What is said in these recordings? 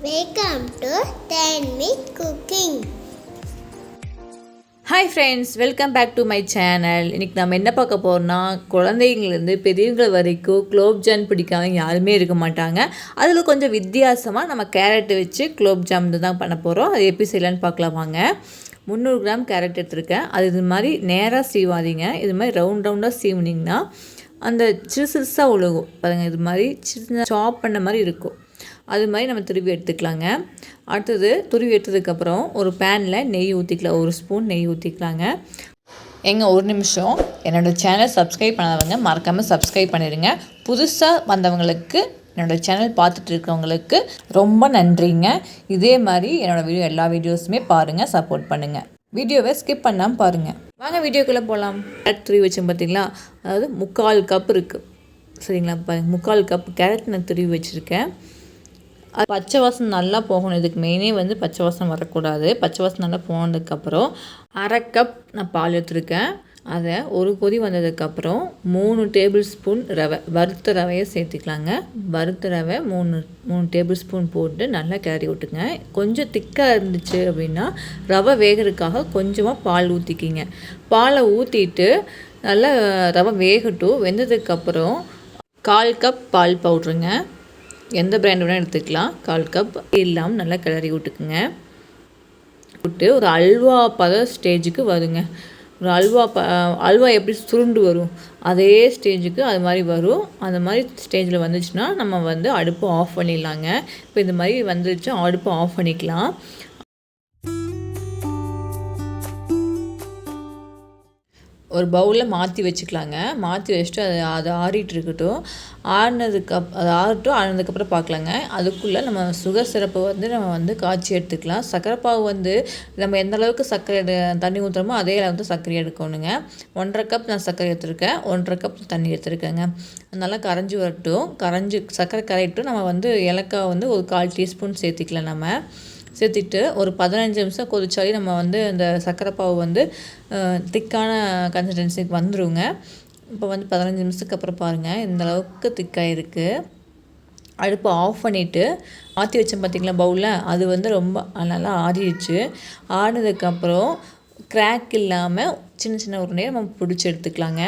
Welcome to Tanvi Cooking. Hi friends, welcome back to my channel. இன்றைக்கி நம்ம என்ன பார்க்க போகிறோம்னா, குழந்தைங்கள்லேருந்து பெரியவங்கள் வரைக்கும் குலோப்ஜான் பிடிக்காம யாருமே இருக்க மாட்டாங்க. அதில் கொஞ்சம் வித்தியாசமாக நம்ம கேரட் வச்சு குலோப்ஜாம் தான் பண்ண போகிறோம். அது எப்படி செய்யலான்னு பார்க்கலாம் வாங்க. 300 கிராம் கேரட் எடுத்துருக்கேன். அது இது மாதிரி நேராக சீவாதீங்க. இது மாதிரி ரவுண்டாக சீவுனிங்கன்னா அந்த சிறுசாக உழுகும் பாருங்கள். இது மாதிரி சின்ன சாப் பண்ண மாதிரி இருக்கும். அது மாதிரி நம்ம துருவி எடுத்துக்கலாங்க. அடுத்தது துருவி எடுத்ததுக்கப்புறம் ஒரு பேனில் நெய் ஊற்றிக்கலாம். 1 ஸ்பூன் நெய் ஊற்றிக்கலாங்க. ஒரு நிமிஷம் என்னோடய சேனல் சப்ஸ்கிரைப் பண்ணாதவங்க மறக்காமல் சப்ஸ்கிரைப் பண்ணிடுங்க. புதுசாக வந்தவங்களுக்கு என்னோடய சேனல் பார்த்துட்டு இருக்கிறவங்களுக்கு ரொம்ப நன்றிங்க. இதே மாதிரி என்னோடய எல்லா வீடியோஸுமே பாருங்கள், சப்போர்ட் பண்ணுங்கள். வீடியோவை ஸ்கிப் பண்ணாமல் பாருங்கள். வாங்க வீடியோக்குள்ளே போகலாம். கேரட் துருவி வச்சோம் பார்த்தீங்களா, அதாவது 3/4 கப் இருக்குது சரிங்களா. 3/4 கப் கேரட் நான் துருவி வச்சுருக்கேன். அது பச்சை வாசனை நல்லா போகணும். இதுக்கு மெயினே பச்சை வாசனை வரக்கூடாது. பச்சை வாசனை நல்லா போனதுக்கப்புறம் 1/2 கப் நான் பால் எடுத்துருக்கேன். அதை ஒரு கொதி வந்ததுக்கப்புறம் 3 டேபிள் ஸ்பூன் ரவை, வறுத்த ரவையை சேர்த்துக்கலாங்க. வறுத்த ரவை 3 டேபிள் ஸ்பூன் போட்டு நல்லா கிளறி விட்டுங்க. கொஞ்சம் திக்காக இருந்துச்சு அப்படின்னா ரவை வேகிறதுக்காக கொஞ்சமாக பால் ஊற்றிக்கிங்க. பாலை ஊற்றிட்டு நல்லா ரவை வேகட்டும். வெந்ததுக்கப்புறம் 1/4 கப் பால் பவுட்ருங்க. எந்த பிராண்ட் வேணால் எடுத்துக்கலாம். 1/4 கப் இல்லாமல் நல்லா கிளறி விட்டுக்குங்க. விட்டு ஒரு அல்வா ஸ்டேஜுக்கு வருங்க. ஒரு அல்வா எப்படி சுருண்டு வரும் அதே ஸ்டேஜுக்கு அது மாதிரி வரும். அந்த மாதிரி ஸ்டேஜில் வந்துச்சுன்னா நம்ம அடுப்பு ஆஃப் பண்ணிடலாங்க. இப்போ இந்த மாதிரி வந்துச்சு, அடுப்பு ஆஃப் பண்ணிக்கலாம். ஒரு பவுலில் மாற்றி வச்சுக்கலாங்க. மாற்றி வச்சுட்டு அது ஆறிட்டு இருக்கட்டும். ஆறினதுக்கப்புறம் பார்க்கலாங்க. அதுக்குள்ளே நம்ம சுகர் சிரப்பை நம்ம காய்ச்சி எடுத்துக்கலாம். சர்க்கரை பாவு நம்ம எந்த அளவுக்கு சர்க்கரை தண்ணி ஊற்றுறோமோ அதே அளவுக்கு சர்க்கரை எடுக்கணுங்க. 1/2 கப் நான் சர்க்கரை எடுத்துருக்கேன். 1/2 கப் தண்ணி எடுத்துருக்கேங்க. நல்லா கரைஞ்சி வரட்டும். சர்க்கரை கரையிட்டும். நம்ம ஏலக்காய் ஒரு 1/4 டீஸ்பூன் சேர்த்திக்கலாம். நம்ம சேர்த்துட்டு ஒரு 15 நிமிஷம் கொதிச்சாலே நம்ம அந்த சர்க்கரை பாவு திக்கான கன்சிஸ்டன்சிக்கு வந்துடுங்க. இப்போ 15 நிமிஷத்துக்கு அப்புறம் பாருங்கள் இந்த அளவுக்கு திக்காக இருக்குது. அடுப்பு ஆஃப் பண்ணிவிட்டு மாற்றி வச்சேன் பார்த்திங்களா பவுலில், அது ரொம்ப நல்லா ஆறிடுச்சு. ஆறினதுக்கப்புறம் கிராக் இல்லாமல் சின்ன சின்ன உருண்டையை நம்ம பிடிச்சி எடுத்துக்கலாங்க.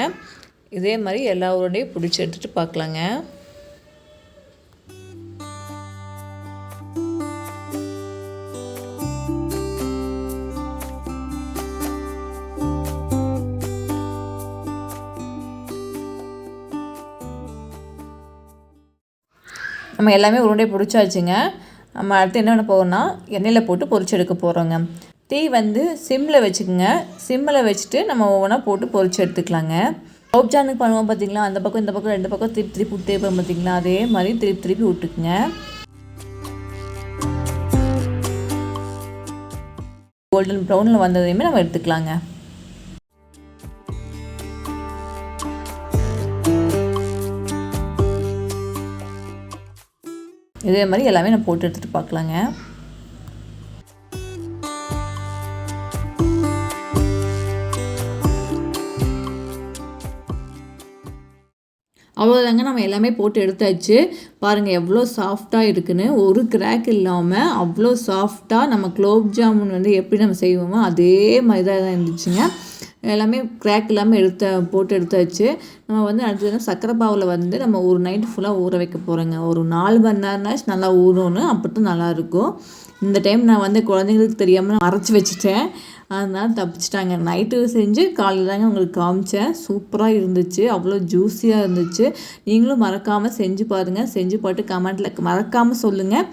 இதே மாதிரி எல்லா உருண்டையும் பிடிச்சி எடுத்துகிட்டு பார்க்கலாங்க. நம்ம எல்லாமே உருண்டை பிடிச்சாச்சுங்க. நம்ம அடுத்து என்ன பண்ண போகிறோம்னா எண்ணெயில் போட்டு பொரிச்சு எடுக்க போகிறோங்க. தீ சிம்மில் வச்சுக்கோங்க. சிம்மில் வச்சுட்டு நம்ம ஒவ்வொன்றா போட்டு பொரிச்சு எடுத்துக்கலாங்க. குலோப்ஜானுக்கு பண்ணுவோம் பார்த்திங்களா, அந்த பக்கம் இந்த பக்கம் 2 பக்கம் திருப்பி விட்டே போகும் பார்த்திங்களா, அதே மாதிரி திருப்பி விட்டுக்குங்க. கோல்டன் ப்ரௌனில் வந்ததையுமே நம்ம எடுத்துக்கலாங்க. இதே மாதிரி எல்லாமே நான் போட்டு எடுத்துகிட்டு பார்க்கலாங்க. அவ்வளோதாங்க, நம்ம எல்லாமே போட்டு எடுத்தாச்சு. பாருங்கள் எவ்வளோ சாஃப்டாக இருக்குன்னு. ஒரு கிராக் இல்லாமல் அவ்வளோ சாஃப்டாக நம்ம குலோப் ஜாமுன் எப்படி நம்ம செய்வோமோ அதே மாதிரி தான் இருந்துச்சுங்க. எல்லாமே கிராக் இல்லாமல் போட்டு எடுத்தாச்சு. நம்ம அடுத்தது சர்க்கரை பாவில் நம்ம ஒரு நைட்டு ஃபுல்லாக ஊற வைக்க போகிறோங்க. ஒரு 4 மணி நேரம்னாச்சும் நல்லா ஊறணும். அப்படி தான் நல்லாயிருக்கும். இந்த டைம் நான் குழந்தைங்களுக்கு தெரியாமல் அரைச்சி வச்சுட்டேன். அதனால தப்பிச்சிட்டாங்க. நைட்டு செஞ்சு காலையில் தாங்க உங்களுக்கு காமிச்சேன். சூப்பராக இருந்துச்சு, அவ்வளோ ஜூஸியாக இருந்துச்சு. நீங்களும் மறக்காமல் செஞ்சு பாருங்கள். செஞ்சு பார்த்து கமெண்ட்டில் மறக்காமல் சொல்லுங்கள்.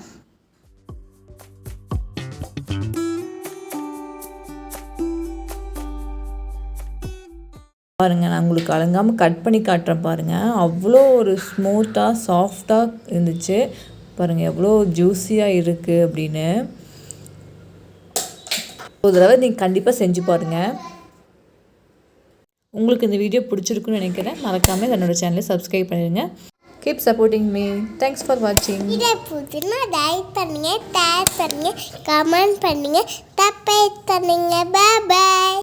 பாருங்கள், நான் உங்களுக்கு அலங்காமல் கட் பண்ணி காட்டுறேன் பாருங்கள். அவ்வளோ ஒரு ஸ்மூத்தாக சாஃப்டாக இருந்துச்சு. பாருங்கள் எவ்வளோ ஜூஸியாக இருக்குது அப்படின்னு. ஒரு தடவை நீங்கள் கண்டிப்பாக செஞ்சு பாருங்கள். உங்களுக்கு இந்த வீடியோ பிடிச்சிருக்குன்னு நினைக்கிறேன். மறக்காமல் என்னோடய சேனலை சப்ஸ்கிரைப் பண்ணிடுங்க. Keep supporting me. Thanks for வாட்சிங். இதை பிடிச்சினா லைக் பண்ணுங்கள், ஷேர் பண்ணுங்கள், கமெண்ட் பண்ணுங்கள், சப்ஸ்கிரைப் பண்ணுங்கள். பாய்.